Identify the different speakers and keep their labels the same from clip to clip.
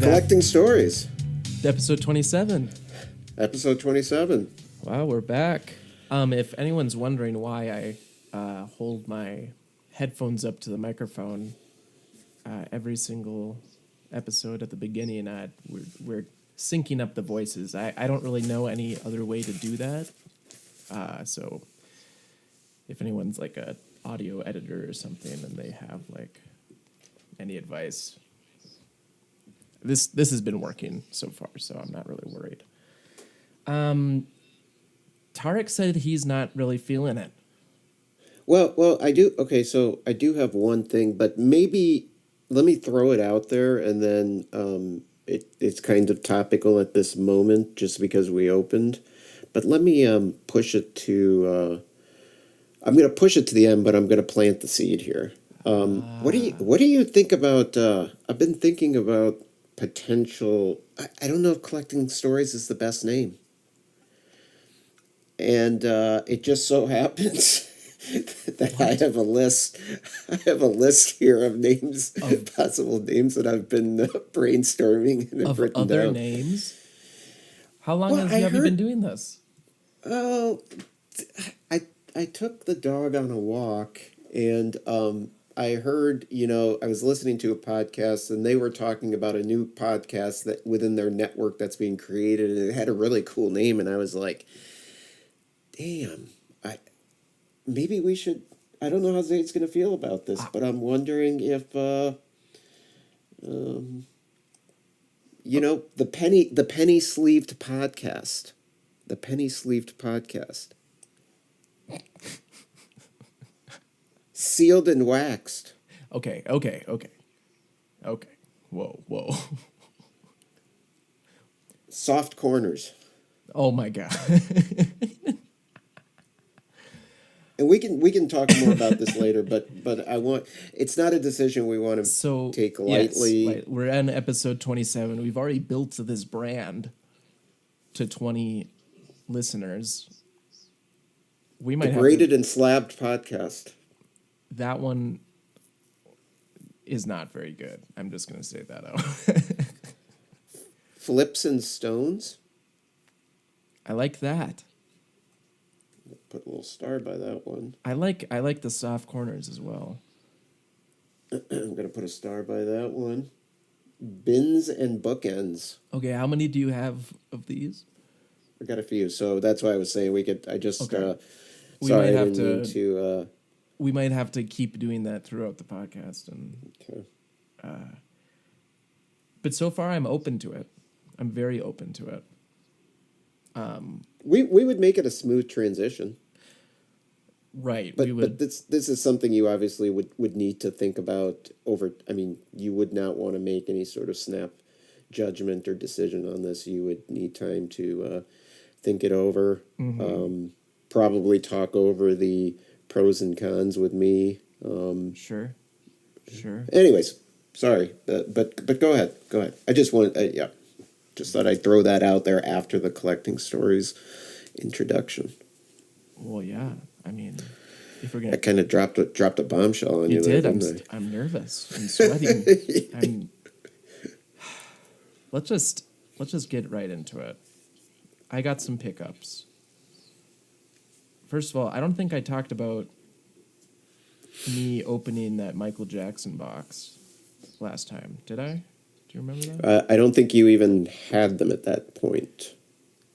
Speaker 1: Collecting Stories.
Speaker 2: Episode 27.
Speaker 1: Episode 27.
Speaker 2: Wow, we're back. If anyone's wondering why I hold my headphones up to the microphone every single episode at the beginning, we're syncing up the voices. I don't really know any other way to do that. So if anyone's like a audio editor or something and they have like any advice, this has been working so far, so I'm not really worried. Tarek said he's not really feeling it.
Speaker 1: Well, I do. Okay, so I do have one thing, but maybe let me throw it out there, and then it's kind of topical at this moment, just because we opened. But let me push it to. I'm going to push it to the end, but I'm going to plant the seed here. What do you think about? I've been thinking about potential. I don't know if collecting stories is the best name, and it just so happens that I have a list. I have a list here of names, possible names that I've been brainstorming and have
Speaker 2: Of
Speaker 1: written
Speaker 2: other
Speaker 1: down.
Speaker 2: names? How long
Speaker 1: Well,
Speaker 2: have you been doing this?
Speaker 1: Oh, I took the dog on a walk, and I heard, I was listening to a podcast, and they were talking about a new podcast that within their network that's being created, and it had a really cool name, and I was like, damn, maybe we should. I don't know how Zayd's going to feel about this, but I'm wondering if the penny sleeved podcast, the penny sleeved podcast. Sealed and waxed.
Speaker 2: Okay. Whoa.
Speaker 1: Soft corners.
Speaker 2: Oh my God.
Speaker 1: And we can talk more about this later, but it's not a decision we want to take lightly.
Speaker 2: Yes, we're on episode 27. We've already built this brand to 20 listeners. We might
Speaker 1: the
Speaker 2: have
Speaker 1: graded and slabbed podcast.
Speaker 2: That one is not very good. I'm just going to say that out.
Speaker 1: Flips and stones.
Speaker 2: I like that.
Speaker 1: Put a little star by that one.
Speaker 2: I like the soft corners as well.
Speaker 1: I'm going to put a star by that one. Bins and bookends.
Speaker 2: Okay, how many do you have of these?
Speaker 1: I got a few, so that's why I was saying we could. I just.
Speaker 2: Okay. We might have to keep doing that throughout the podcast, and
Speaker 1: okay.
Speaker 2: But so far I'm open to it. I'm very open to it.
Speaker 1: We would make it a smooth transition.
Speaker 2: Right.
Speaker 1: But this is something you obviously would need to think about over. I mean, you would not want to make any sort of snap judgment or decision on this. You would need time to think it over.
Speaker 2: Mm-hmm.
Speaker 1: Probably talk over the pros and cons with me.
Speaker 2: Sure.
Speaker 1: Anyways, sorry, but go ahead. I just just thought I'd throw that out there after the collecting stories introduction.
Speaker 2: Well, yeah. I mean, if we're gonna,
Speaker 1: I kind of dropped a bombshell on you.
Speaker 2: You did. I'm nervous. I'm sweating. Let's just get right into it. I got some pickups. First of all, I don't think I talked about me opening that Michael Jackson box last time. Did I? Do you remember that?
Speaker 1: I don't think you even had them at that point.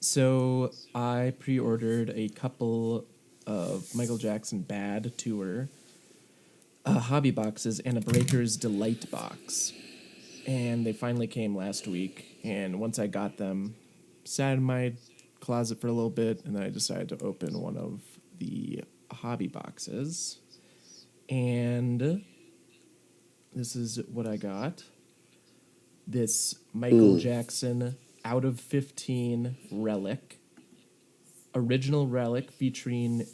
Speaker 2: So I pre-ordered a couple of Michael Jackson Bad Tour hobby boxes and a Breaker's Delight box. And they finally came last week. And once I got them, sat in my closet for a little bit, and then I decided to open one of the hobby boxes. And this is what I got. This Michael Jackson out of 15 relic. Original relic featuring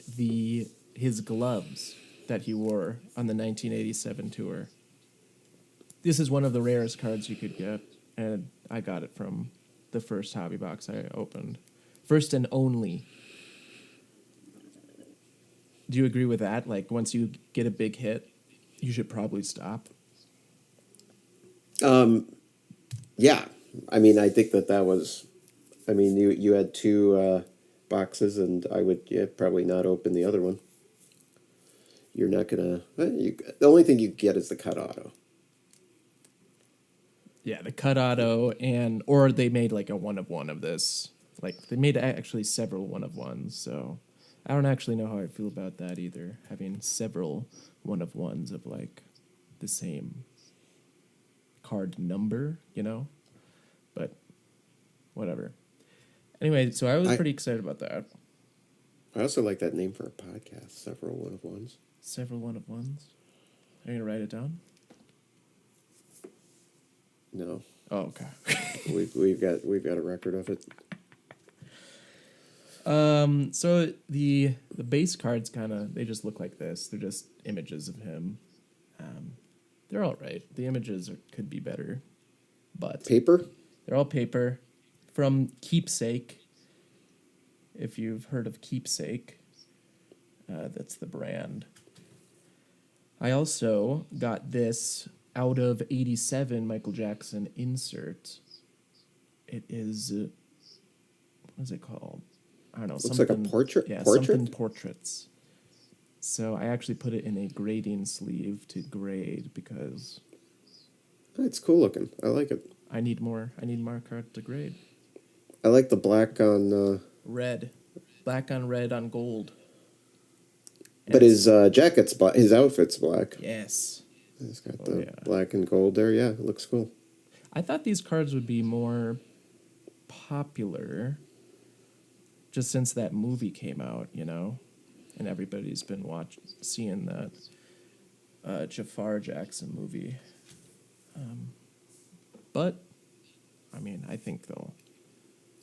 Speaker 2: his gloves that he wore on the 1987 tour. This is one of the rarest cards you could get, and I got it from the first hobby box I opened. First and only. Do you agree with that? Like, once you get a big hit, you should probably stop.
Speaker 1: Yeah, I mean, I think that was. I mean, you had two boxes, and I would probably not open the other one. You're not gonna. The only thing you get is the cut auto.
Speaker 2: Yeah, the cut auto or they made like a one of one of this. Like they made actually several one of ones. So I don't actually know how I feel about that either. Having several one of ones of like the same card number, But whatever. Anyway, so I was
Speaker 1: I
Speaker 2: pretty excited about that.
Speaker 1: I also like that name for a podcast. Several one of ones.
Speaker 2: Several one of ones. Are you gonna write it down?
Speaker 1: No,
Speaker 2: Oh, okay.
Speaker 1: we've got a record of it.
Speaker 2: So the base cards they just look like this. They're just images of him. Um, they're all right. The images could be better, but
Speaker 1: Paper.
Speaker 2: they're all paper from Keepsake. If you've heard of Keepsake, that's the brand. I also got this out of 87 Michael Jackson insert. It is, what is it called? I don't know.
Speaker 1: Looks like a portrait.
Speaker 2: Yeah,
Speaker 1: Portrait.
Speaker 2: something portraits. So I actually put it in a grading sleeve to grade because
Speaker 1: It's cool looking. I like it.
Speaker 2: I need more cards to grade.
Speaker 1: I like the black on.
Speaker 2: Red. Black on red on gold.
Speaker 1: But his jacket's black. His outfit's black.
Speaker 2: Yes.
Speaker 1: He's got the black and gold there. Yeah, it looks cool.
Speaker 2: I thought these cards would be more popular just since that movie came out, and everybody's been seeing that Jafar Jackson movie. But, I mean, I think they'll...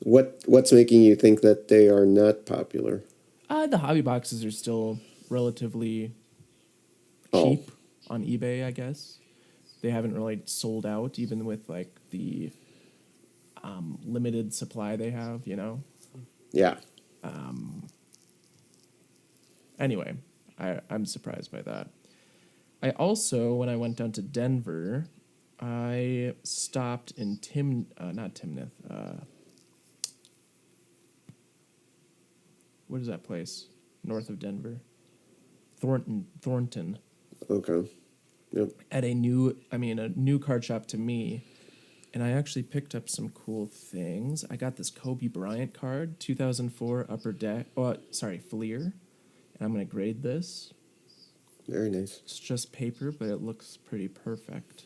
Speaker 1: What's making you think that they are not popular?
Speaker 2: The hobby boxes are still relatively cheap on eBay, I guess. They haven't really sold out, even with like the limited supply they have,
Speaker 1: Yeah.
Speaker 2: Anyway, I'm surprised by that. I also, when I went down to Denver, I stopped in not Timnath. What is that place north of Denver? Thornton.
Speaker 1: Okay. Yep.
Speaker 2: At a new card shop to me, and I actually picked up some cool things. I got this Kobe Bryant card, 2004 Upper Deck. Oh, sorry, Fleer, and I'm gonna grade this.
Speaker 1: Very nice.
Speaker 2: It's just paper, but it looks pretty perfect.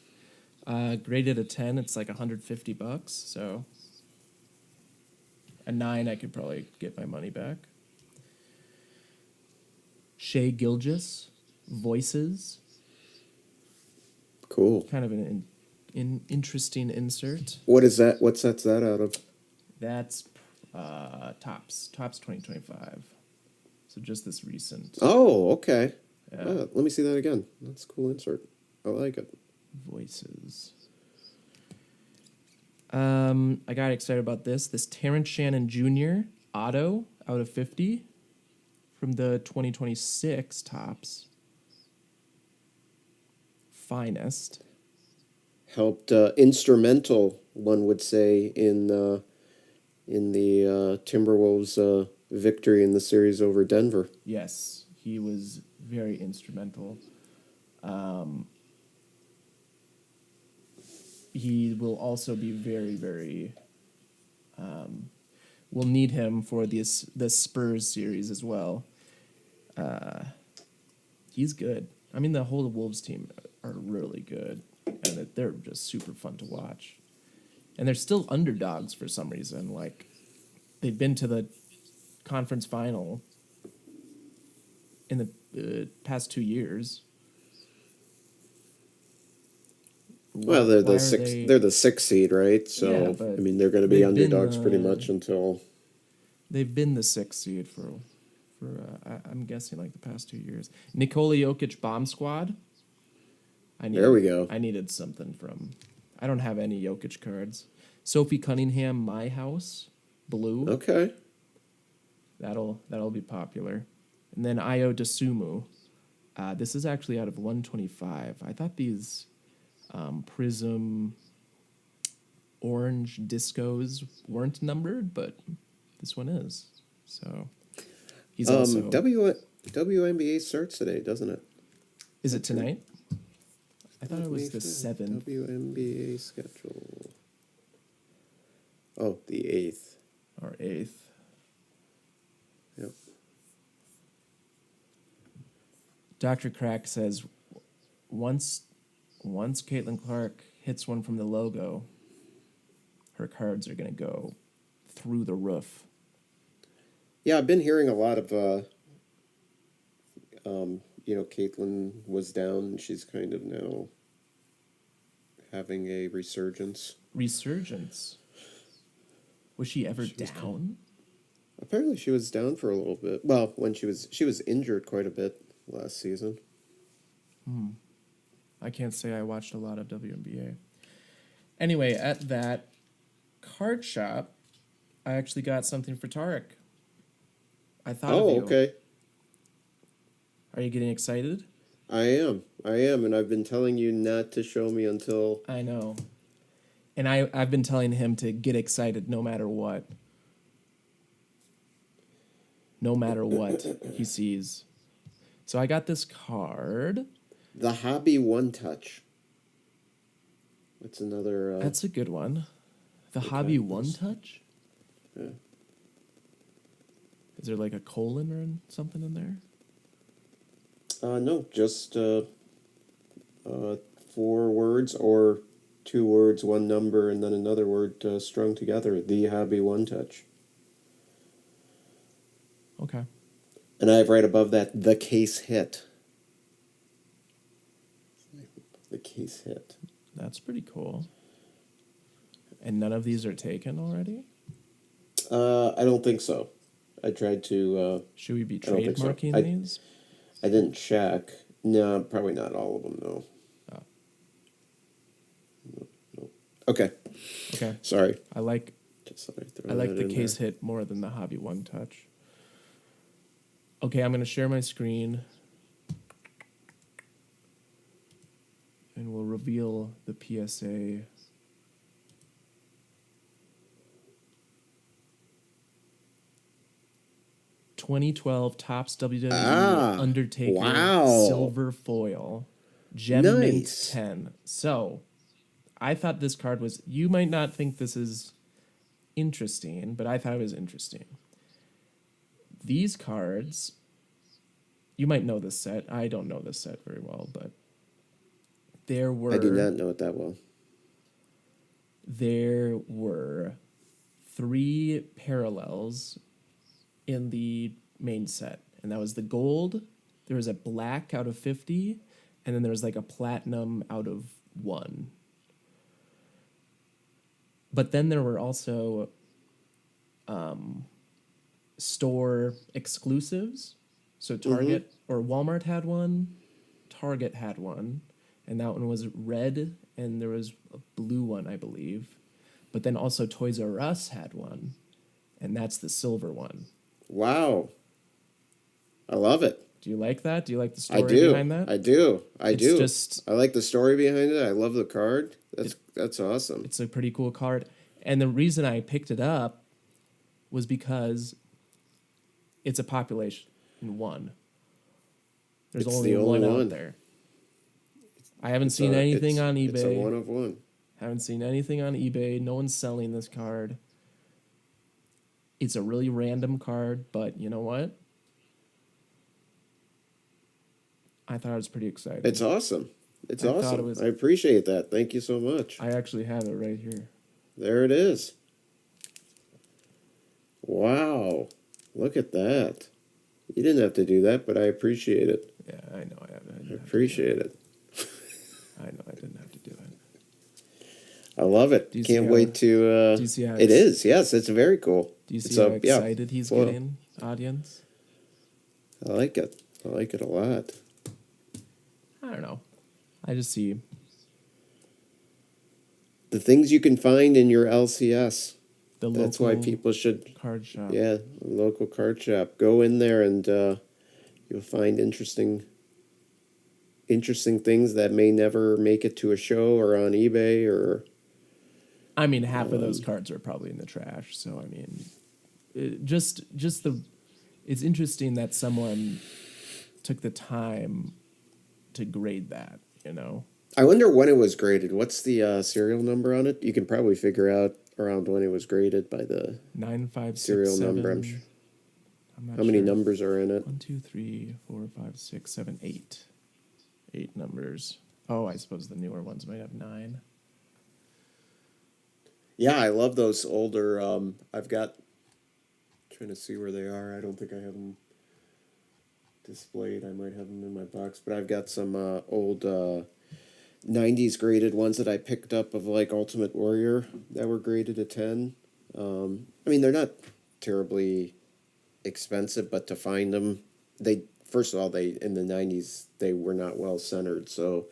Speaker 2: Graded a 10, it's like $150. So a 9, I could probably get my money back. Shea Gilgis, Voices.
Speaker 1: Cool.
Speaker 2: Kind of an interesting insert.
Speaker 1: What is that? What sets that out of?
Speaker 2: That's Tops 2025. So just this recent.
Speaker 1: Oh, okay.
Speaker 2: Yeah.
Speaker 1: Let me see that again. That's a cool insert. I like it.
Speaker 2: Voices. I got excited about this. This Terrence Shannon Jr. auto out of 50 from the 2026 Tops. Finest.
Speaker 1: Helped instrumental, one would say, in the Timberwolves' victory in the series over Denver.
Speaker 2: Yes, he was very instrumental. He will also be very, very. We'll need him for the Spurs series as well. He's good. I mean, the whole Wolves team are really good, and they're just super fun to watch. And they're still underdogs for some reason. Like, they've been to the conference final in the past 2 years.
Speaker 1: Well, they're the sixth. They're the sixth seed, right? So
Speaker 2: Yeah,
Speaker 1: I mean, they're going to be underdogs pretty much until.
Speaker 2: They've been the sixth seed for I'm guessing like the past 2 years. Nikola Jokic bomb squad.
Speaker 1: There we go.
Speaker 2: I needed something from. I don't have any Jokic cards. Sophie Cunningham, My House, blue.
Speaker 1: Okay.
Speaker 2: That'll be popular. And then Io DeSumo. This is actually out of 125. I thought these Prism orange discos weren't numbered, but this one is. So he's also.
Speaker 1: WNBA starts today, doesn't it?
Speaker 2: Is it tonight? I thought it was
Speaker 1: Let
Speaker 2: the
Speaker 1: me see.
Speaker 2: 7th.
Speaker 1: WNBA schedule. Oh, the 8th.
Speaker 2: Or 8th.
Speaker 1: Yep.
Speaker 2: Dr. Crack says once Caitlin Clark hits one from the logo, her cards are going to go through the roof.
Speaker 1: Yeah, I've been hearing a lot of, Caitlin was down. She's kind of now having a resurgence.
Speaker 2: Resurgence? Was she ever down?
Speaker 1: Apparently she was down for a little bit. Well, when she was injured quite a bit last season.
Speaker 2: I can't say I watched a lot of WNBA. Anyway, at that card shop, I actually got something for Tarek. I thought of you.
Speaker 1: Okay.
Speaker 2: Are you getting excited?
Speaker 1: I am, and I've been telling you not to show me until...
Speaker 2: I know. And I've been telling him to get excited no matter what. No matter what he sees. So I got this card.
Speaker 1: The Hobby One Touch. That's another...
Speaker 2: That's a good one. The Hobby One Touch?
Speaker 1: Yeah.
Speaker 2: Is there like a colon or something in there?
Speaker 1: No, just 4 words or 2 words, 1 number, and then another word strung together. The Hobby One Touch.
Speaker 2: Okay.
Speaker 1: And I have right above that, the case hit. The case hit.
Speaker 2: That's pretty cool. And none of these are taken already?
Speaker 1: I don't think so. I tried to...
Speaker 2: Should we be
Speaker 1: I don't think so.
Speaker 2: trademarking these?
Speaker 1: I didn't check. No, probably not all of them, no.
Speaker 2: Oh.
Speaker 1: No. Okay.
Speaker 2: Okay.
Speaker 1: Sorry.
Speaker 2: I like
Speaker 1: Just thought I'd throw
Speaker 2: I like
Speaker 1: that
Speaker 2: the
Speaker 1: in
Speaker 2: case
Speaker 1: there.
Speaker 2: hit more than the Hobby One Touch. Okay, I'm going to share my screen. And we'll reveal the PSA. "2012 Topps WWE Undertaker
Speaker 1: wow.
Speaker 2: Silver Foil. Gem Mint
Speaker 1: Nice.
Speaker 2: 10. So, I thought this card was... You might not think this is interesting, but I thought it was interesting. These cards... You might know this set. I don't know this set very well, but... There were...
Speaker 1: I do not know it that well.
Speaker 2: There were 3 parallels in the main set, and that was the gold, there was a black out of 50, and then there was like a platinum out of 1. But then there were also store exclusives. So Target or Walmart had one, Target had one, and that one was red, and there was a blue one, I believe. But then also Toys R Us had one, and that's the silver one.
Speaker 1: Wow. I love it.
Speaker 2: Do you like that? Do you like the story
Speaker 1: I do.
Speaker 2: behind that?
Speaker 1: I do. I
Speaker 2: It's
Speaker 1: do.
Speaker 2: just-
Speaker 1: I like the story behind it. I love the card. That's awesome.
Speaker 2: It's a pretty cool card. And the reason I picked it up was because it's a population in 1. There's
Speaker 1: It's
Speaker 2: only
Speaker 1: the only
Speaker 2: one
Speaker 1: one.
Speaker 2: out there. I haven't seen anything on eBay.
Speaker 1: It's a 1 of 1.
Speaker 2: Haven't seen anything on eBay. No one's selling this card. It's a really random card, but you know what? I thought it was pretty exciting.
Speaker 1: It's awesome. It's
Speaker 2: I thought
Speaker 1: awesome.
Speaker 2: it was-
Speaker 1: I appreciate that. Thank you so much.
Speaker 2: I actually have it right here.
Speaker 1: There it is. Wow. Look at that. You didn't have to do that, but I appreciate it.
Speaker 2: Yeah, I know.
Speaker 1: I appreciate it.
Speaker 2: I know. I didn't have to do it.
Speaker 1: I love it.
Speaker 2: Do you see
Speaker 1: Can't
Speaker 2: how-
Speaker 1: wait to...
Speaker 2: do you see how
Speaker 1: it is. Yes, it's very cool.
Speaker 2: Do you see
Speaker 1: It's
Speaker 2: how
Speaker 1: a- yeah,
Speaker 2: excited he's
Speaker 1: foil.
Speaker 2: getting, audience?
Speaker 1: I like it. I like it a lot.
Speaker 2: I don't know. I just see...
Speaker 1: The things you can find in your LCS.
Speaker 2: The
Speaker 1: That's why
Speaker 2: local
Speaker 1: people should...
Speaker 2: card shop.
Speaker 1: Yeah, local card shop. Go in there and you'll find interesting things that may never make it to a show or on eBay or
Speaker 2: I mean, half of those cards are probably in the trash. So I mean, just the. It's interesting that someone took the time to grade that. You know.
Speaker 1: I wonder when it was graded. What's the serial number on it? You can probably figure out around when it was graded by the
Speaker 2: 9, 5, 6, 7. I'm not
Speaker 1: how
Speaker 2: sure.
Speaker 1: many numbers are in it.
Speaker 2: 1, 2, 3, 4, 5, 6, 7, 8. 8 numbers. Oh, I suppose the newer ones might have 9.
Speaker 1: Yeah, I love those older. I've got. Trying to see where they are. I don't think I have them displayed. I might have them in my box, but I've got some old 90s graded ones that I picked up of like Ultimate Warrior that were graded a 10. I mean, they're not terribly expensive, but to find them, they first of all, they in the 90s they were not well centered, so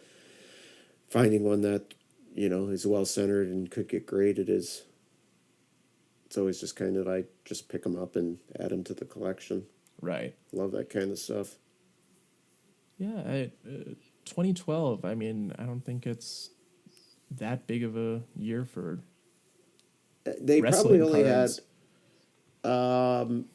Speaker 1: finding one that is well centered and could get graded is it's always just kind of I just pick them up and add them to the collection.
Speaker 2: Right.
Speaker 1: Love that kind of stuff.
Speaker 2: Yeah, 2012. I mean, I don't think it's that big of a year for
Speaker 1: They probably
Speaker 2: wrestling
Speaker 1: only
Speaker 2: cards.
Speaker 1: had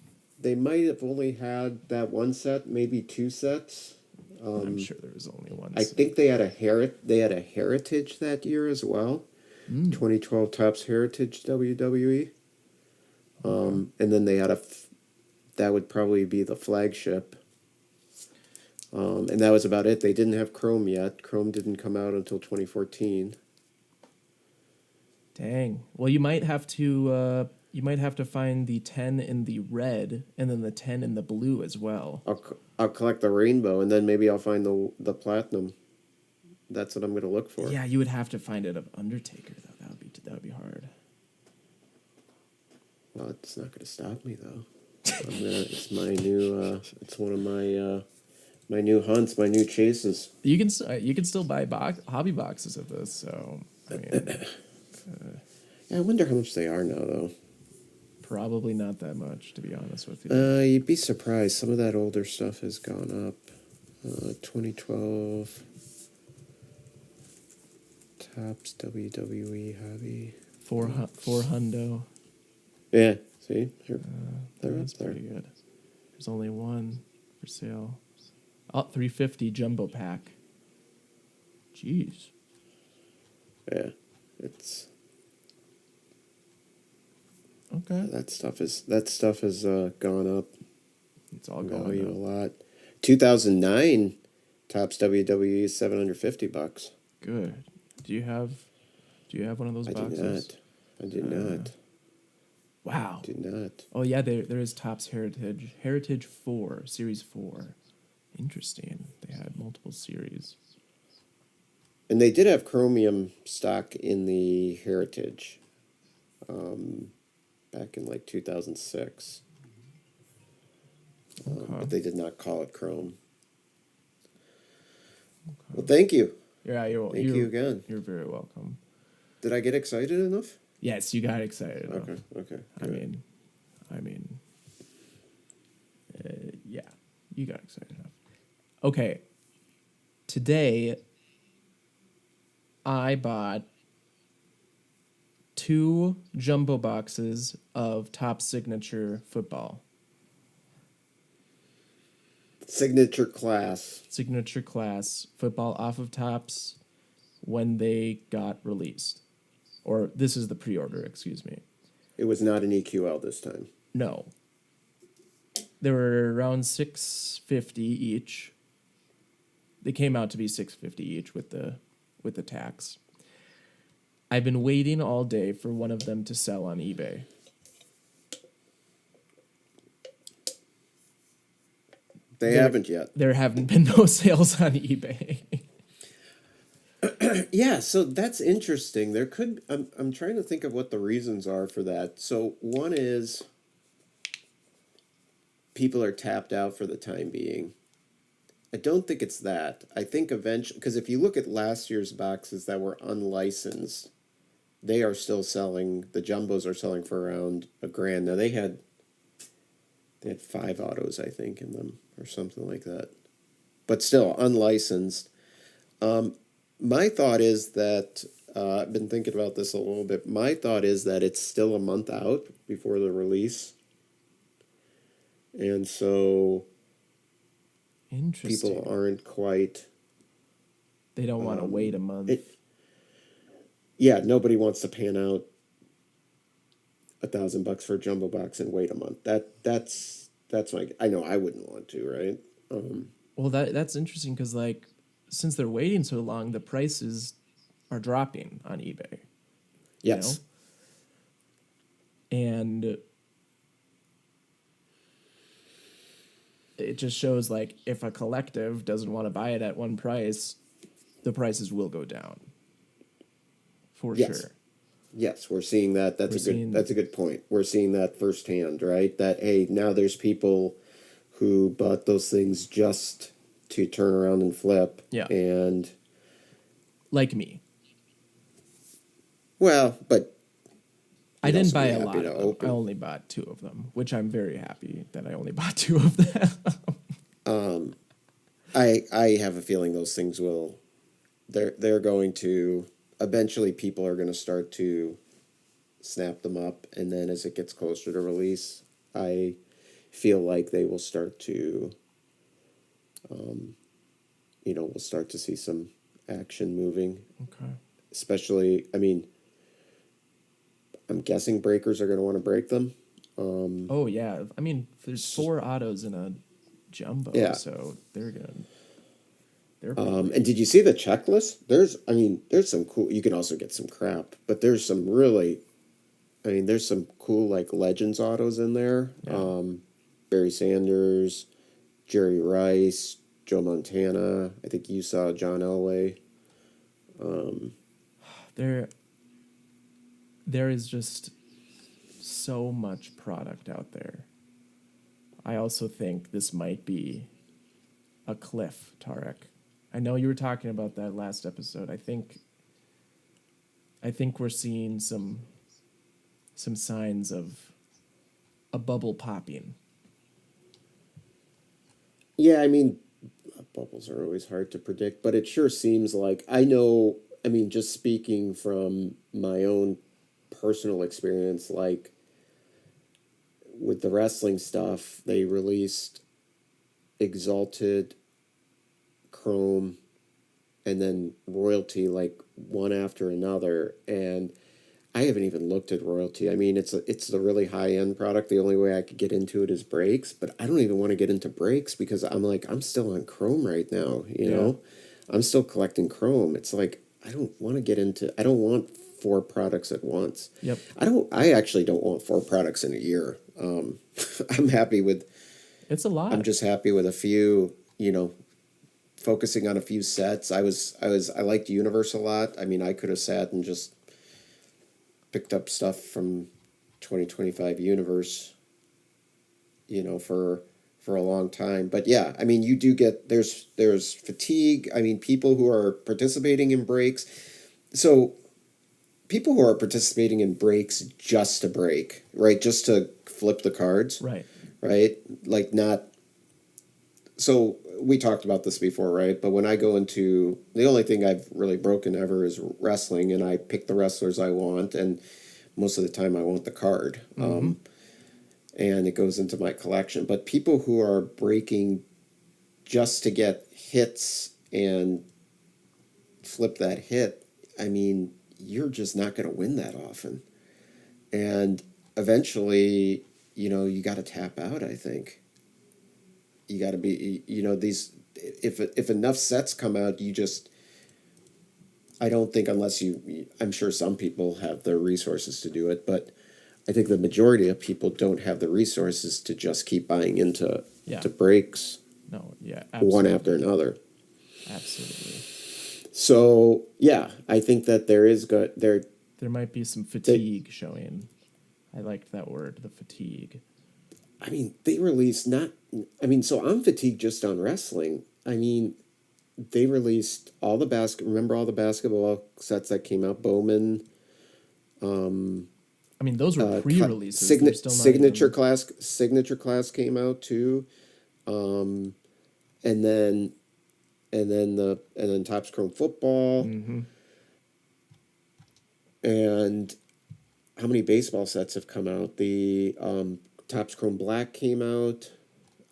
Speaker 1: they might have only had that one set, maybe two sets.
Speaker 2: I'm sure there was only one.
Speaker 1: I think they had a heritage that year as well. 2012 Topps Heritage WWE. And then they had that would probably be the flagship. And that was about it. They didn't have Chrome yet. Chrome didn't come out until 2014.
Speaker 2: Dang. Well, you might have to find the 10 in the red and then the 10 in the blue as well.
Speaker 1: I'll collect the rainbow, and then maybe I'll find the platinum. That's what I'm going to look for.
Speaker 2: Yeah, you would have to find it of Undertaker though. That would be hard.
Speaker 1: Well, it's not going to stop me though. It's my new. It's one of my new hunts, my new chases.
Speaker 2: You can still buy hobby boxes of this. So I mean,
Speaker 1: Yeah, I wonder how much they are now though.
Speaker 2: probably not that much, to be honest with you.
Speaker 1: You'd be surprised. Some of that older stuff has gone up. 2012 Topps WWE Hobby.
Speaker 2: Four hundo.
Speaker 1: Yeah, see? They're up
Speaker 2: That's
Speaker 1: there.
Speaker 2: pretty good. There's only one for sale. Oh, 350 jumbo pack. Jeez.
Speaker 1: Yeah, it's
Speaker 2: Okay.
Speaker 1: that stuff has gone up
Speaker 2: It's all
Speaker 1: in
Speaker 2: going
Speaker 1: value
Speaker 2: up.
Speaker 1: a lot. 2009 Topps WWE is $750.
Speaker 2: Good. Do you have one of those
Speaker 1: I
Speaker 2: boxes?
Speaker 1: did not. I did not.
Speaker 2: Wow.
Speaker 1: Did not.
Speaker 2: Oh yeah, there is Topps Heritage 4, Series 4. Interesting. They had multiple series.
Speaker 1: And they did have chromium stock in the Heritage back in like 2006.
Speaker 2: Okay.
Speaker 1: But they did not call it chrome. Well, thank you.
Speaker 2: Yeah,
Speaker 1: Thank you again.
Speaker 2: You're very welcome.
Speaker 1: Did I get excited enough?
Speaker 2: Yes, you got excited. enough.
Speaker 1: Okay.
Speaker 2: I
Speaker 1: Good.
Speaker 2: mean, yeah, you got excited enough. Okay. Today, I bought 2 jumbo boxes of Top Signature football.
Speaker 1: Signature class.
Speaker 2: Signature class football off of Topps when they got released. Or this is the pre-order, excuse me.
Speaker 1: It was not an EQL this time.
Speaker 2: No. They were around $650 each. They came out to be $650 each with the tax. I've been waiting all day for one of them to sell on eBay.
Speaker 1: They haven't yet.
Speaker 2: There haven't been no sales on eBay.
Speaker 1: Yeah, so that's interesting. There could I'm trying to think of what the reasons are for that. So one is people are tapped out for the time being. I don't think it's that. I think eventually, because if you look at last year's boxes that were unlicensed, they are still selling. The jumbos are selling for around $1,000. Now they had 5 autos, I think, in them or something like that, but still unlicensed. My thought is that I've been thinking about this a little bit. My thought is that it's still a month out before the release, and so people
Speaker 2: Interesting.
Speaker 1: aren't quite.
Speaker 2: They don't want to wait a month.
Speaker 1: Yeah, nobody wants to pan out $1,000 for a jumbo box and wait a month. That's my. I know I wouldn't want to, right?
Speaker 2: Well, that's interesting because like since they're waiting so long, the prices are dropping on eBay. You know,
Speaker 1: Yes.
Speaker 2: and it just shows like if a collective doesn't want to buy it at one price, the prices will go down for
Speaker 1: Yes.
Speaker 2: sure.
Speaker 1: Yes, we're seeing that.
Speaker 2: We're seeing,
Speaker 1: That's a good point. We're seeing that firsthand, right? That hey, now there's people who bought those things just to turn around and flip,
Speaker 2: yeah,
Speaker 1: and
Speaker 2: like me.
Speaker 1: well, but
Speaker 2: I
Speaker 1: you'd
Speaker 2: didn't
Speaker 1: also
Speaker 2: buy
Speaker 1: be
Speaker 2: a
Speaker 1: happy
Speaker 2: lot
Speaker 1: to
Speaker 2: of them. I
Speaker 1: open.
Speaker 2: only bought two of them, which I'm very happy that I only bought two of them.
Speaker 1: I have a feeling those things will they're going to eventually people are going to start to snap them up, and then as it gets closer to release, I feel like they will start to we'll start to see some action moving,
Speaker 2: Okay.
Speaker 1: especially I mean I'm guessing breakers are going to want to break them.
Speaker 2: Oh yeah, I mean, there's four autos in a jumbo,
Speaker 1: Yeah.
Speaker 2: so they're good. They're probably
Speaker 1: And did you see the checklist? There's some cool. You can also get some crap, but there's some really. I mean, there's some cool like Legends autos in there.
Speaker 2: yeah.
Speaker 1: Barry Sanders, Jerry Rice, Joe Montana. I think you saw John Elway.
Speaker 2: There there is just so much product out there. I also think this might be a cliff, Tarek. I know you were talking about that last episode. I think we're seeing some signs of a bubble popping.
Speaker 1: Yeah, I mean, bubbles are always hard to predict, but it sure seems like I know. I mean, just speaking from my own personal experience, like with the wrestling stuff, they released Exalted, Chrome, and then Royalty like one after another. And I haven't even looked at Royalty. I mean, it's a really high end product. The only way I could get into it is brakes, but I don't even want to get into brakes because I'm like I'm still on Chrome right now.
Speaker 2: Yeah.
Speaker 1: I'm still collecting Chrome. It's like I don't want to get into. I don't want four products at once.
Speaker 2: Yep.
Speaker 1: I actually don't want four products in a year. I'm happy with.
Speaker 2: It's a
Speaker 1: I'm
Speaker 2: lot.
Speaker 1: just happy with a few. Focusing on a few sets. I liked Universe a lot. I mean, I could have sat and just picked up stuff from 2025 Universe, for a long time. But yeah, I mean, you do get there's fatigue. I mean, people who are participating in breaks. So people who are participating in breaks just to break, right? Just to flip the cards,
Speaker 2: Right.
Speaker 1: right? Like not. So we talked about this before, right? But when I go into the only thing I've really broken ever is wrestling, and I pick the wrestlers I want, and most of the time I want the card, and it goes into my collection. But people who are breaking just to get hits and flip that hit, I mean, you're just not going to win that often, and eventually, you got to tap out. I think you got to be, these. If enough sets come out, you just I don't think unless I'm sure some people have the resources to do it, but I think the majority of people don't have the resources to just keep buying into
Speaker 2: Yeah.
Speaker 1: to breaks
Speaker 2: No. Yeah.
Speaker 1: one
Speaker 2: Absolutely.
Speaker 1: after another.
Speaker 2: Absolutely.
Speaker 1: So yeah, I think that there is good there.
Speaker 2: There might be some
Speaker 1: They,
Speaker 2: fatigue showing. I liked that word, the fatigue.
Speaker 1: I mean, they released not. I mean, so I'm fatigued just on wrestling. I mean, they released all the Remember all the basketball sets that came out? Bowman,
Speaker 2: I mean, those were pre-releases. They're still not
Speaker 1: signature
Speaker 2: even.
Speaker 1: class. Signature class came out too, and then and then Topps Chrome football.
Speaker 2: Mm-hmm.
Speaker 1: And how many baseball sets have come out? The Topps Chrome Black came out.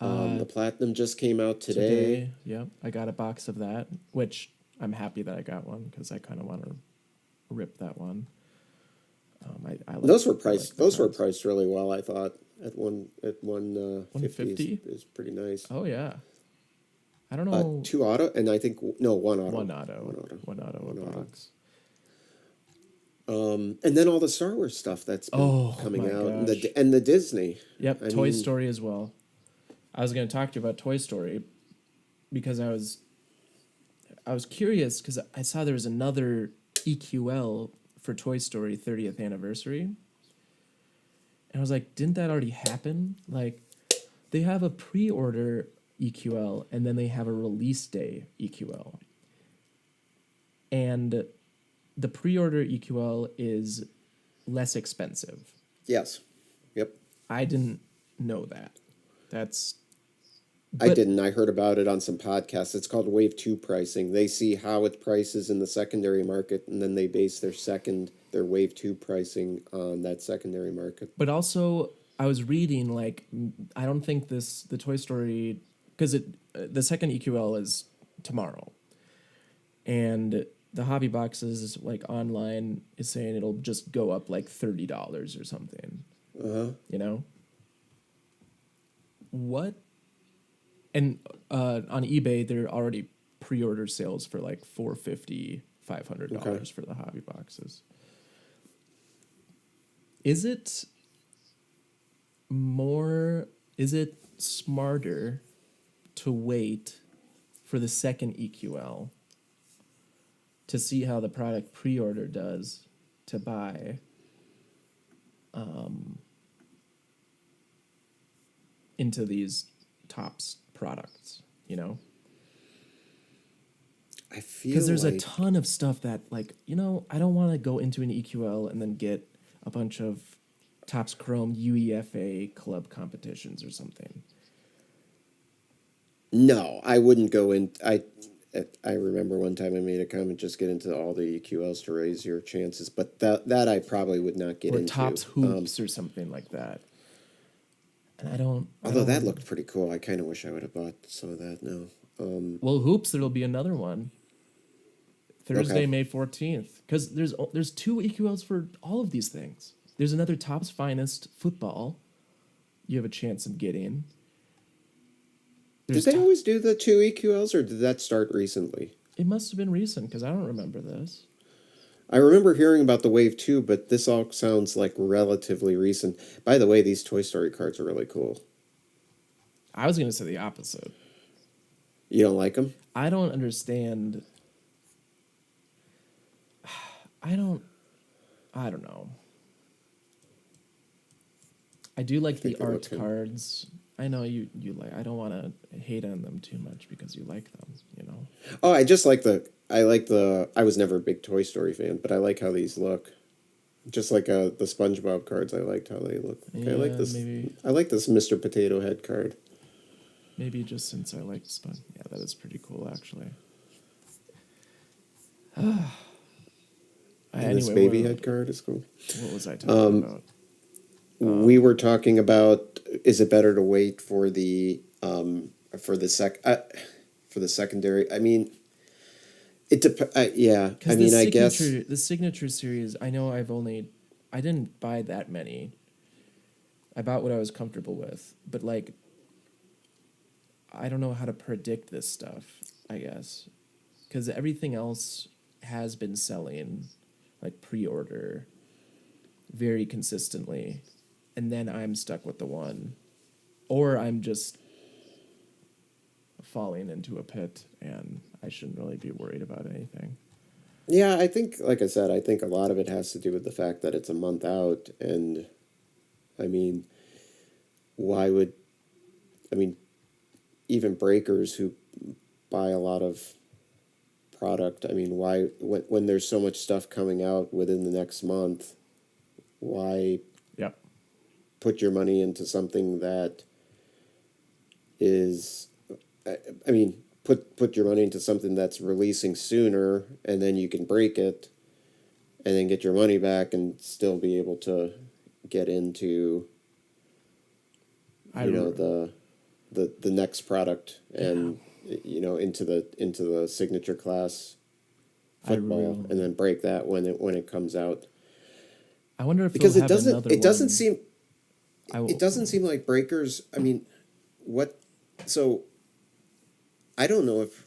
Speaker 2: Uh,
Speaker 1: The Platinum just came out today.
Speaker 2: Today, yeah, I got a box of that, which I'm happy that I got one because I kind of want to rip that one. I like I like the
Speaker 1: Those were
Speaker 2: cards.
Speaker 1: priced really well. I thought at 150
Speaker 2: 150?
Speaker 1: is pretty nice.
Speaker 2: Oh yeah. I don't know.
Speaker 1: Two auto, and I think no
Speaker 2: One auto, one auto a
Speaker 1: one auto.
Speaker 2: box.
Speaker 1: And then all the Star Wars stuff that's been
Speaker 2: Oh
Speaker 1: coming
Speaker 2: my
Speaker 1: out,
Speaker 2: gosh.
Speaker 1: and the Disney.
Speaker 2: Yep,
Speaker 1: I
Speaker 2: Toy
Speaker 1: mean,
Speaker 2: Story as well. I was going to talk to you about Toy Story because I was curious because I saw there was another EQL for Toy Story 30th anniversary. And I was like, didn't that already happen? Like, they have a pre order EQL and then they have a release day EQL. And the pre order EQL is less expensive.
Speaker 1: yes, yep.
Speaker 2: I didn't know that.
Speaker 1: I
Speaker 2: But
Speaker 1: didn't. I heard about it on some podcasts. It's called Wave Two pricing. They see how it prices in the secondary market, and then they base their Wave Two pricing on that secondary market.
Speaker 2: But also, I was reading like I don't think the Toy Story because it the second EQL is tomorrow, and the hobby boxes like online is saying it'll just go up like $30 or something. You know what? And on eBay, they're already pre-order sales for like $450, $500
Speaker 1: Okay.
Speaker 2: for the hobby boxes. Is it more? Is it smarter to wait for the second EQL to see how the product pre-order does to buy into these tops products, you know?
Speaker 1: I
Speaker 2: Because
Speaker 1: feel
Speaker 2: there's a
Speaker 1: like
Speaker 2: ton of stuff that, like, I don't want to go into an EQL and then get a bunch of Tops Chrome UEFA club competitions or something.
Speaker 1: no, I wouldn't go in. I remember one time I made a comment, just get into all the EQLs to raise your chances, but that I probably would not get
Speaker 2: Or
Speaker 1: into.
Speaker 2: Tops Hoops or something like that. And I
Speaker 1: Although that
Speaker 2: don't,
Speaker 1: looked pretty cool. I kind of wish I would have bought some of that now.
Speaker 2: well, Hoops, there'll be another one. Thursday,
Speaker 1: Okay.
Speaker 2: May 14th. Because there's two EQLs for all of these things. There's another Topps Finest football you have a chance of getting.
Speaker 1: Did
Speaker 2: There's
Speaker 1: they always do the two EQLs, or did that start recently?
Speaker 2: It must have been recent because I don't remember this.
Speaker 1: I remember hearing about the Wave 2, but this all sounds like relatively recent. By the way, these Toy Story cards are really cool.
Speaker 2: I was going to say the opposite.
Speaker 1: You don't like them?
Speaker 2: I don't understand. I don't. I don't know. I do
Speaker 1: I
Speaker 2: like the
Speaker 1: think they look
Speaker 2: art
Speaker 1: good.
Speaker 2: cards. I know you like. I don't want to hate on them too much because you like them. You know.
Speaker 1: Oh, I just like I was never a big Toy Story fan, but I like how these look. Just like the SpongeBob cards, I liked how they look. Okay,
Speaker 2: Yeah, maybe
Speaker 1: I like this Mr. Potato Head card.
Speaker 2: maybe just since I like Spon. Yeah, that is pretty cool actually.
Speaker 1: And this
Speaker 2: Anyway,
Speaker 1: baby head card is cool.
Speaker 2: what was I talking about?
Speaker 1: We were talking about, is it better to wait for for the for the secondary? I mean, yeah. I
Speaker 2: Because
Speaker 1: mean, I guess
Speaker 2: the signature series, I didn't buy that many. I bought what I was comfortable with, but like, I don't know how to predict this stuff. I guess because everything else has been selling, like pre-order, very consistently, and then I'm stuck with the one, or I'm just falling into a pit, and I shouldn't really be worried about anything.
Speaker 1: yeah. I think, like I said, I think a lot of it has to do with the fact that it's a month out, and I mean, why would I mean even breakers who buy a lot of product? I mean, why when there's so much stuff coming out within the next month, why
Speaker 2: Yep.
Speaker 1: put your money into something that is I mean, put your money into something that's releasing sooner, and then you can break it, and then get your money back and still be able to get into,
Speaker 2: I
Speaker 1: you know,
Speaker 2: re-
Speaker 1: the next product,
Speaker 2: yeah,
Speaker 1: and into the signature class
Speaker 2: I
Speaker 1: football, and
Speaker 2: really.
Speaker 1: then break that when it comes out.
Speaker 2: I wonder if they'll
Speaker 1: Because
Speaker 2: have another one. I
Speaker 1: it
Speaker 2: will.
Speaker 1: doesn't seem like breakers. I mean, what? So I don't know if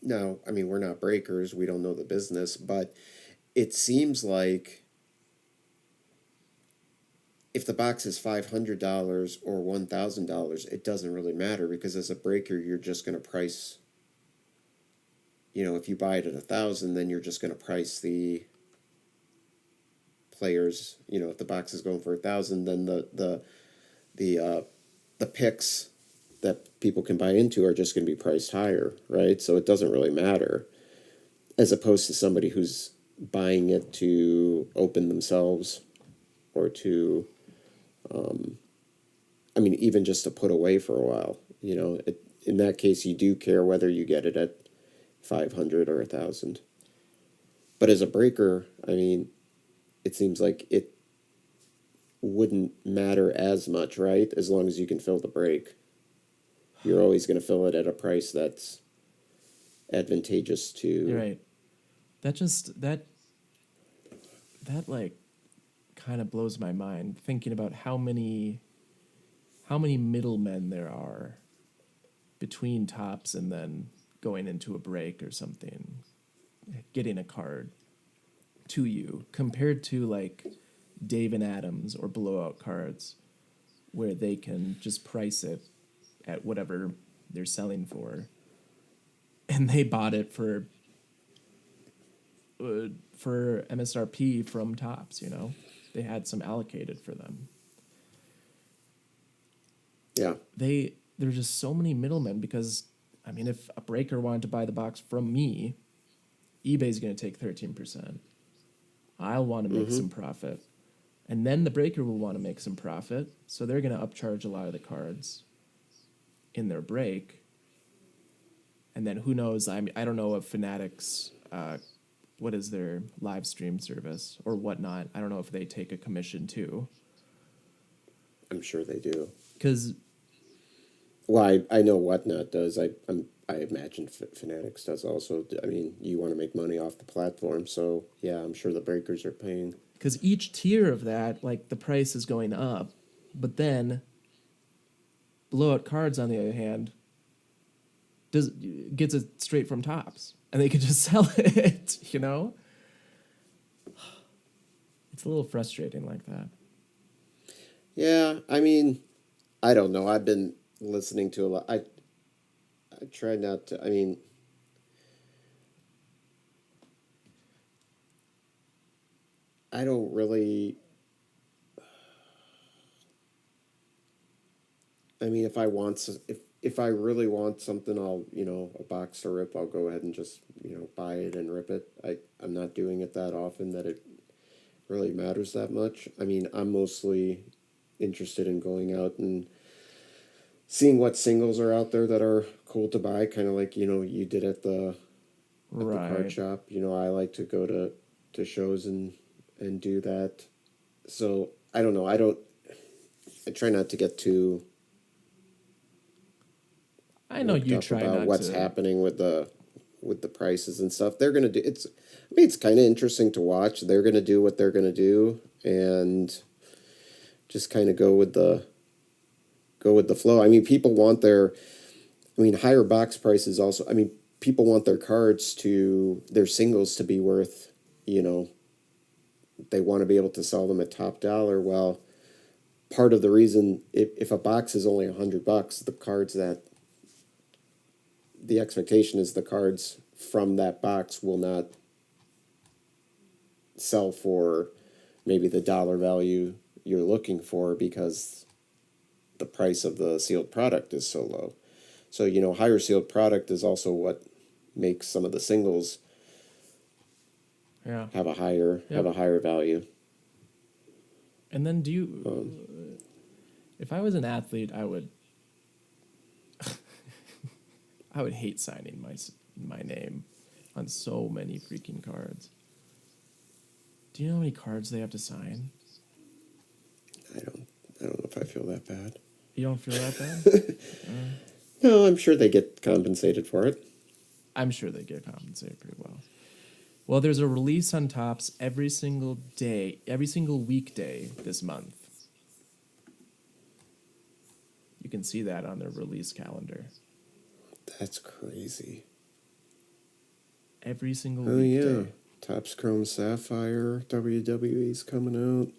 Speaker 1: now. I mean, we're not breakers. We don't know the business, but it seems like if the box is $500 or $1,000, it doesn't really matter, because as a breaker, you're just going to price. If you buy it at 1,000, then you're just going to price the players. If the box is going for 1,000, then the picks that people can buy into are just going to be priced higher, right? So it doesn't really matter, as opposed to somebody who's buying it to open themselves, or to, I mean, even just to put away for a while. In that case, you do care whether you get it at 500 or 1,000. But as a breaker, I mean, it seems like it wouldn't matter as much, right? As long as you can fill the break, you're always going to fill it at a price that's advantageous
Speaker 2: You're
Speaker 1: to.
Speaker 2: right. That like kind of blows my mind thinking about how many middlemen there are between tops and then going into a break or something, getting a card to you compared to like Dave and Adams or blowout cards where they can just price it at whatever they're selling and they bought it for MSRP from tops, they had some allocated for them.
Speaker 1: Yeah.
Speaker 2: There's just so many middlemen because I mean if a breaker wanted to buy the box from me, eBay's going to take 13%. I'll want to make
Speaker 1: Mm-hmm.
Speaker 2: some profit. And then the breaker will want to make some profit, so they're going to upcharge a lot of the cards in their break. And then who knows? I don't know if Fanatics, what is their live stream service or whatnot. I don't know if they take a commission too.
Speaker 1: I'm sure they do.
Speaker 2: Because
Speaker 1: Well, I know Whatnot does. I imagine Fanatics does also. I mean, you want to make money off the platform, so yeah, I'm sure the breakers are paying.
Speaker 2: each tier of that, like the price is going up, but then blowout cards on the other hand does gets it straight from tops, and they can just sell it. It's a little frustrating like that.
Speaker 1: Yeah, I mean, I don't know. I've been listening to a lot. I try not to. I mean, I don't really. I mean, if I really want something, I'll a box to rip. I'll go ahead and just buy it and rip it. I'm not doing it that often that it really matters that much. I mean, I'm mostly interested in going out and seeing what singles are out there that are cool to buy, kind of like you did at the card
Speaker 2: Right.
Speaker 1: shop. I like to go to shows and do that. So I don't know. I try not to get too
Speaker 2: I know
Speaker 1: worked
Speaker 2: you
Speaker 1: up
Speaker 2: try
Speaker 1: about
Speaker 2: not
Speaker 1: what's
Speaker 2: to.
Speaker 1: happening with the prices and stuff. They're gonna do it's. I mean, it's kind of interesting to watch. They're gonna do what they're gonna do, and just kind of go with the flow. I mean, people want their. I mean, higher box prices also. I mean, people want their singles to be worth. You know, they want to be able to sell them at top dollar. Well, part of the reason, if a box is only $100, the expectation is the cards from that box will not sell for maybe the dollar value you're looking for, because the price of the sealed product is so low. So, higher sealed product is also what makes some of the singles
Speaker 2: Yeah.
Speaker 1: have
Speaker 2: Yep.
Speaker 1: a higher value.
Speaker 2: And then
Speaker 1: Um,
Speaker 2: if I was an athlete, I would hate signing my name on so many freaking cards. Do you know how many cards they have to sign?
Speaker 1: I don't know if I feel that bad.
Speaker 2: You don't feel that bad?
Speaker 1: No, I'm sure they get compensated for it.
Speaker 2: I'm sure they get compensated pretty well. Well, there's a release on Topps every single day, every single weekday this month. You can see that on their release calendar.
Speaker 1: That's crazy.
Speaker 2: Every single
Speaker 1: Oh
Speaker 2: weekday.
Speaker 1: yeah, Topps Chrome Sapphire WWE's coming out.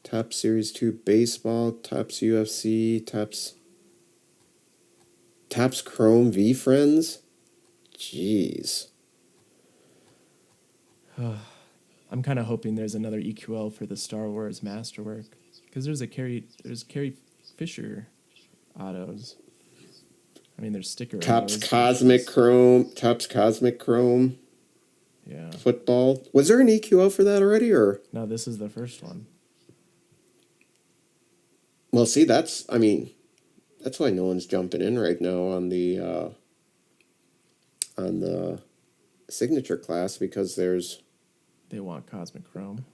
Speaker 1: Topps Series 2 Baseball, Topps UFC, Topps Chrome V Friends. Jeez.
Speaker 2: I'm kind of hoping there's another EQL for the Star Wars Masterwork, because there's Carrie Fisher autos. I mean, there's sticker
Speaker 1: Topps
Speaker 2: autos.
Speaker 1: Cosmic Chrome. Topps Cosmic Chrome.
Speaker 2: Yeah.
Speaker 1: Football. Was there an EQL for that already, or?
Speaker 2: No, this is the first one.
Speaker 1: Well, see, that's why no one's jumping in right now on the signature class, because there's.
Speaker 2: They want Cosmic Chrome.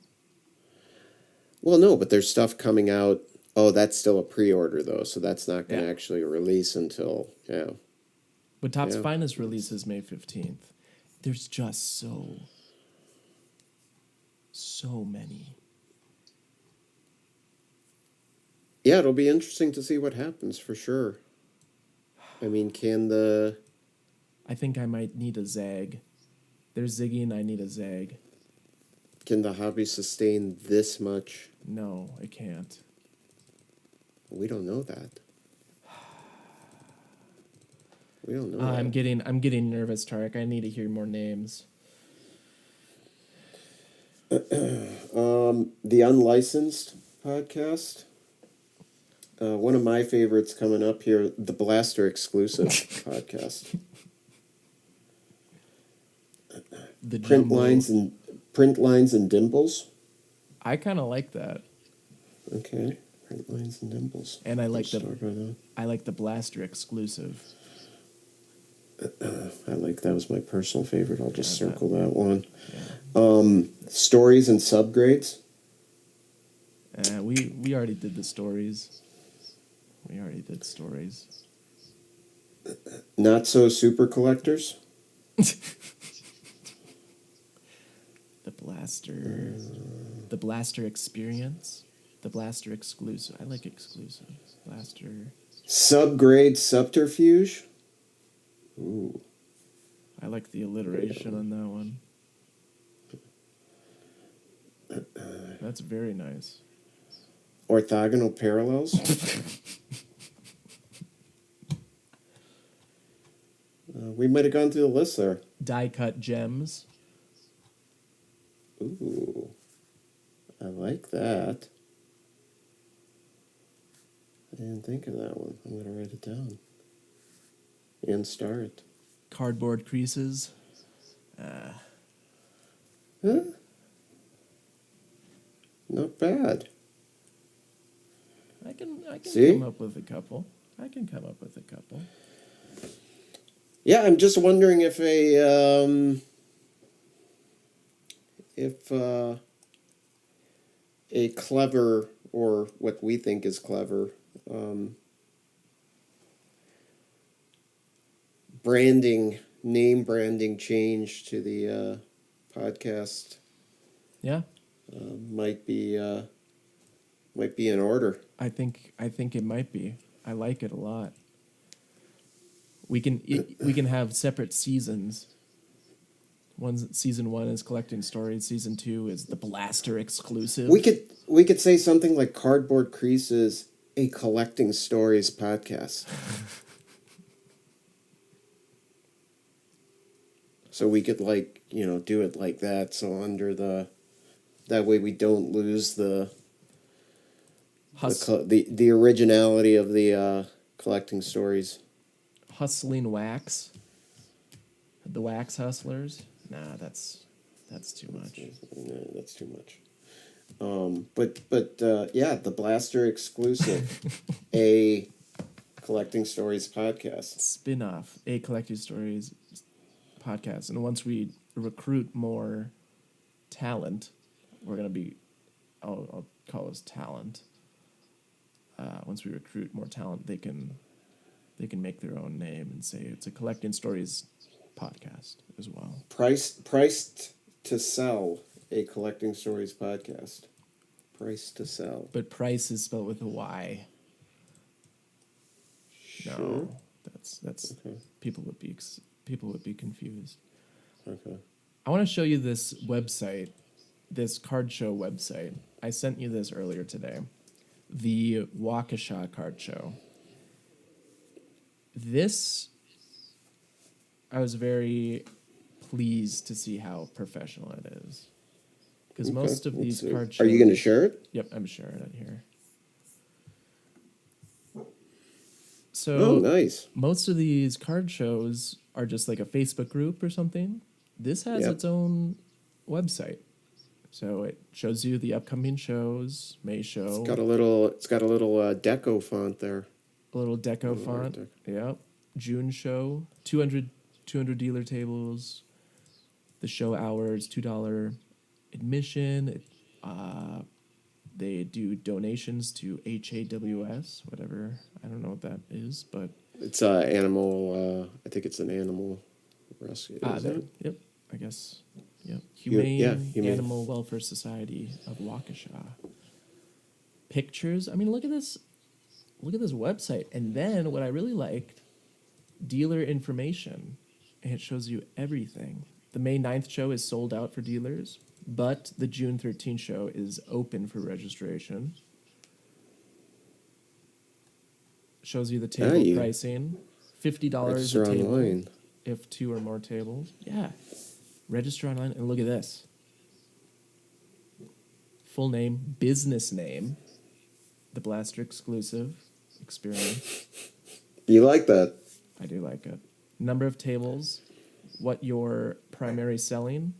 Speaker 1: Well, no, but there's stuff coming out. Oh, that's still a pre-order though, so that's not going to actually release until
Speaker 2: But Topps Finest releases May 15th. There's just so many.
Speaker 1: Yeah, it'll be interesting to see what happens for sure. I mean,
Speaker 2: I think I might need a Zag. There's Ziggy and I need a Zag.
Speaker 1: Can the hobby sustain this much?
Speaker 2: No, it can't.
Speaker 1: We don't know that. We don't know.
Speaker 2: I'm getting nervous, Tarek. I need to hear more names.
Speaker 1: The Unlicensed podcast. One of my favorites coming up here, the Blaster exclusive podcast.
Speaker 2: The
Speaker 1: Print
Speaker 2: Jumbo.
Speaker 1: lines and dimples.
Speaker 2: I kind of like that,
Speaker 1: Okay, print lines and dimples.
Speaker 2: and I like
Speaker 1: Let's
Speaker 2: the Blaster exclusive.
Speaker 1: that was my personal favorite. I'll just circle that one.
Speaker 2: Yeah.
Speaker 1: Stories and subgrades.
Speaker 2: We already did the stories.
Speaker 1: Not so super collectors.
Speaker 2: The Blaster experience, the Blaster exclusive. I like exclusive. Blaster.
Speaker 1: Subgrade subterfuge. Ooh.
Speaker 2: I like the alliteration on that one. That's very nice.
Speaker 1: Orthogonal parallels. We might have gone through the list there.
Speaker 2: Die cut gems.
Speaker 1: Ooh. I like that. I didn't think of that one. I'm going to write it down. And start.
Speaker 2: Cardboard creases.
Speaker 1: Huh? Not bad.
Speaker 2: I can
Speaker 1: See?
Speaker 2: come up with a couple.
Speaker 1: Yeah, I'm just wondering if a clever, or what we think is clever, name branding change to the podcast
Speaker 2: Yeah.
Speaker 1: might be in order.
Speaker 2: I think it might be. I like it a lot. We can have separate seasons. Season 1 is collecting stories. Season 2 is the Blaster exclusive.
Speaker 1: We could say something like Cardboard Creases, a collecting stories podcast. So we could do it like that. So that way we don't lose the originality of the collecting stories.
Speaker 2: Hustling Wax. The Wax Hustlers. Nah, that's too much.
Speaker 1: No, that's too much. The Blaster exclusive, a collecting stories podcast.
Speaker 2: Spin-off, a collecting stories podcast. And once we recruit more talent, we're gonna be. I'll call us talent. Once we recruit more talent, they can make their own name and say it's a collecting stories podcast as well.
Speaker 1: Priced to sell, a collecting stories podcast. Price to sell.
Speaker 2: But price is spelled with a Y.
Speaker 1: Sure.
Speaker 2: No, that's
Speaker 1: Okay.
Speaker 2: people would be confused.
Speaker 1: Okay.
Speaker 2: I want to show you this website, this card show website. I sent you this earlier today. The Waukesha Card Show. This, I was very pleased to see how professional it is. Because most of these card shows...
Speaker 1: Are you going to share it?
Speaker 2: Yep, I'm sharing it here. So,
Speaker 1: oh, nice.
Speaker 2: Most of these card shows are just like a Facebook group or something. This has its own website. So it shows you the upcoming shows, May show.
Speaker 1: It's got a little deco font there.
Speaker 2: A little deco font. Yep. June show, 200 dealer tables. The show hours, $2 admission. They do donations to HAWS, whatever. I don't know what that is, but
Speaker 1: it's animal. I think it's an animal rescue.
Speaker 2: Yep. I guess. Yep. Humane
Speaker 1: Humane
Speaker 2: Animal Welfare Society of Waukesha. Pictures. I mean, look at this. Look at this website. And then what I really liked, dealer information. And it shows you everything. The May 9th show is sold out for dealers, but the June 13th show is open for registration. Shows you the table pricing. $50 a table online. If 2 or more tables. Yeah. Register online and look at this. Full name, business name, the Blaster exclusive experience.
Speaker 1: You like that?
Speaker 2: I do like it. Number of tables, what your primary selling,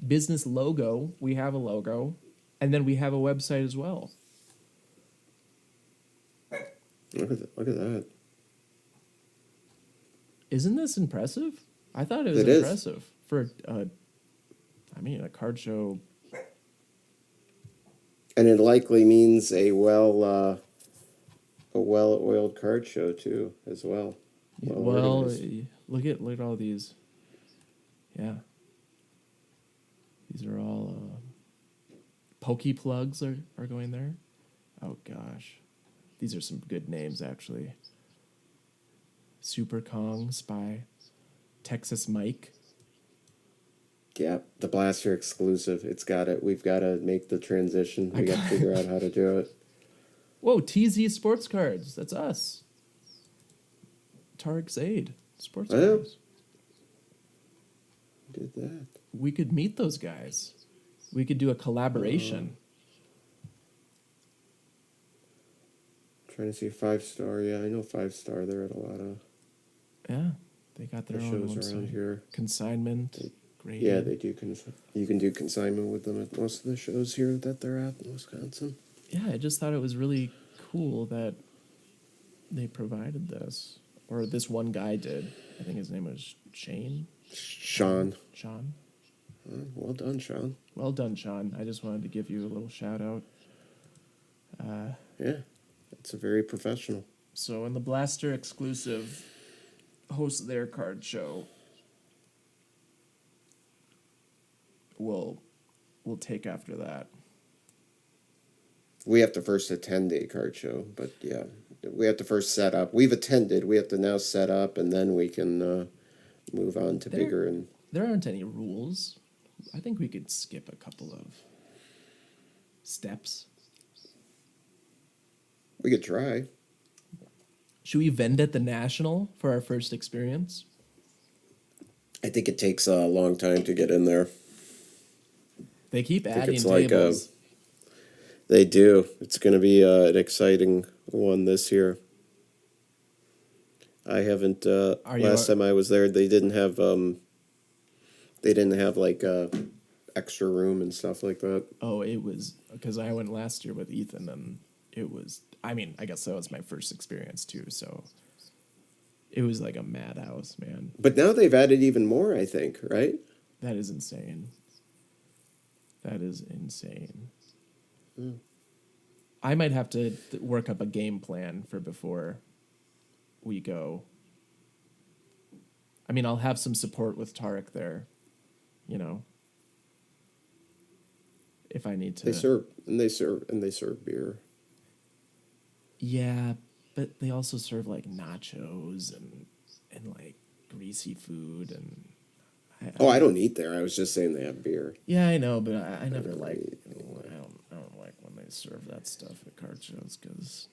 Speaker 2: business logo, we have a logo, and then we have a website as well.
Speaker 1: Look at that.
Speaker 2: Isn't this impressive? I thought it was impressive for a card show.
Speaker 1: And it likely means a well-oiled card show too, as well.
Speaker 2: Well, look at all these. Yeah. These are all Poke plugs are going there. Oh gosh. These are some good names actually. Super Kong, Spy, Texas Mike.
Speaker 1: Yeah, the Blaster exclusive. It's got it. We've got to make the transition. We got to figure out how to do it.
Speaker 2: Whoa, TZ Sports Cards. That's us. Tarek Zayd Sports Cards.
Speaker 1: Did that.
Speaker 2: We could meet those guys. We could do a collaboration.
Speaker 1: Trying to see 5-star. Yeah, I know 5-star. They're at a lot of
Speaker 2: they got their own
Speaker 1: shows
Speaker 2: website.
Speaker 1: around here.
Speaker 2: Consignment. Grading.
Speaker 1: Yeah, they do. You can do consignment with them at most of the shows here that they're at in Wisconsin.
Speaker 2: Yeah, I just thought it was really cool that they provided this. Or this one guy did. I think his name was Sean.
Speaker 1: Well done, Sean.
Speaker 2: Well done, Sean. I just wanted to give you a little shout out.
Speaker 1: Yeah, it's a very professional.
Speaker 2: So, when the Blaster exclusive hosts their card show, we'll take after that.
Speaker 1: We have to first attend a card show, but yeah, we have to first set up. We've attended. We have to now set up, and then we can move on to bigger. And
Speaker 2: there aren't any rules. I think we could skip a couple of steps.
Speaker 1: We could try.
Speaker 2: Should we vend at the National for our first experience?
Speaker 1: I think it takes a long time to get in there.
Speaker 2: They keep adding tables.
Speaker 1: They do. It's going to be an exciting one this year. I haven't. Last time I was there, they didn't have. They didn't have like extra room and stuff like that.
Speaker 2: Oh, it was because I went last year with Ethan, and it was. I mean, I guess that was my first experience too. So it was like a madhouse, man.
Speaker 1: But now they've added even more. I think, right?
Speaker 2: That is insane. That is insane.
Speaker 1: Mm.
Speaker 2: I might have to work up a game plan for before we go. I mean, I'll have some support with Tarek there, you know, if I need
Speaker 1: They
Speaker 2: to.
Speaker 1: serve beer.
Speaker 2: Yeah, but they also serve like nachos and like greasy food and
Speaker 1: Oh, I don't eat there. I was just saying they have beer.
Speaker 2: yeah, I know, but I never
Speaker 1: don't
Speaker 2: like
Speaker 1: eat anywhere.
Speaker 2: I don't like when they serve that stuff at card shows because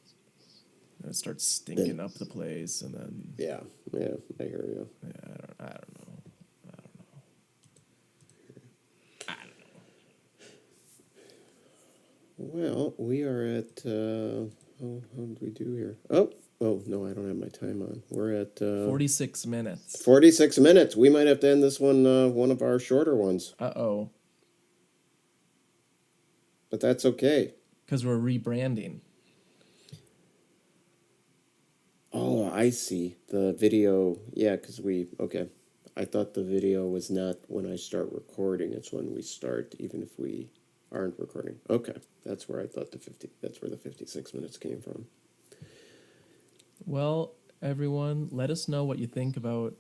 Speaker 2: it starts
Speaker 1: Then
Speaker 2: stinking up the place and then
Speaker 1: yeah, I hear you.
Speaker 2: yeah, I don't know. I don't know.
Speaker 1: Well, we are at how did we do here? Oh no, I don't have my time on. We're at
Speaker 2: 46 minutes.
Speaker 1: 46 minutes. We might have to end this one of our shorter ones,
Speaker 2: Uh-oh.
Speaker 1: but that's okay.
Speaker 2: Because we're rebranding.
Speaker 1: Oh, I see. The video, yeah, because okay. I thought the video was not when I start recording, it's when we start, even if we aren't recording. Okay, that's where I thought that's where the 56 minutes came from.
Speaker 2: Well, everyone, let us know what you think about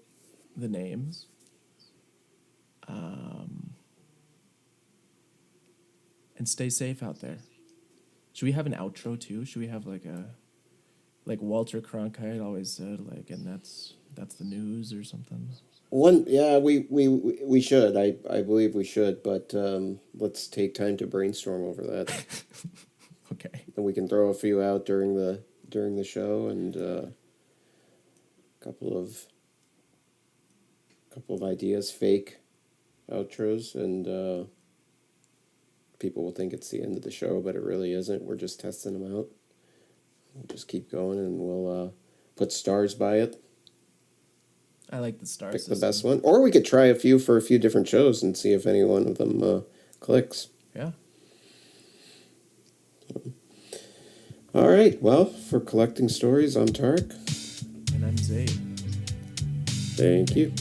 Speaker 2: the names. And stay safe out there. Should we have an outro too? Should we have like Walter Cronkite always said, like, and that's the news or something?
Speaker 1: Yeah, we should. I believe we should, but let's take time to brainstorm over that.
Speaker 2: Okay.
Speaker 1: And we can throw a few out during the show and a couple of ideas, fake outros, and people will think it's the end of the show, but it really isn't. We're just testing them out. We'll just keep going, and we'll put stars by it.
Speaker 2: I like the star
Speaker 1: Pick
Speaker 2: system.
Speaker 1: the best one, or we could try a few for a few different shows and see if any one of them clicks.
Speaker 2: Yeah.
Speaker 1: All right. Well, for Collecting Stories, I'm Tarek.
Speaker 2: And I'm Zayd.
Speaker 1: Thank you.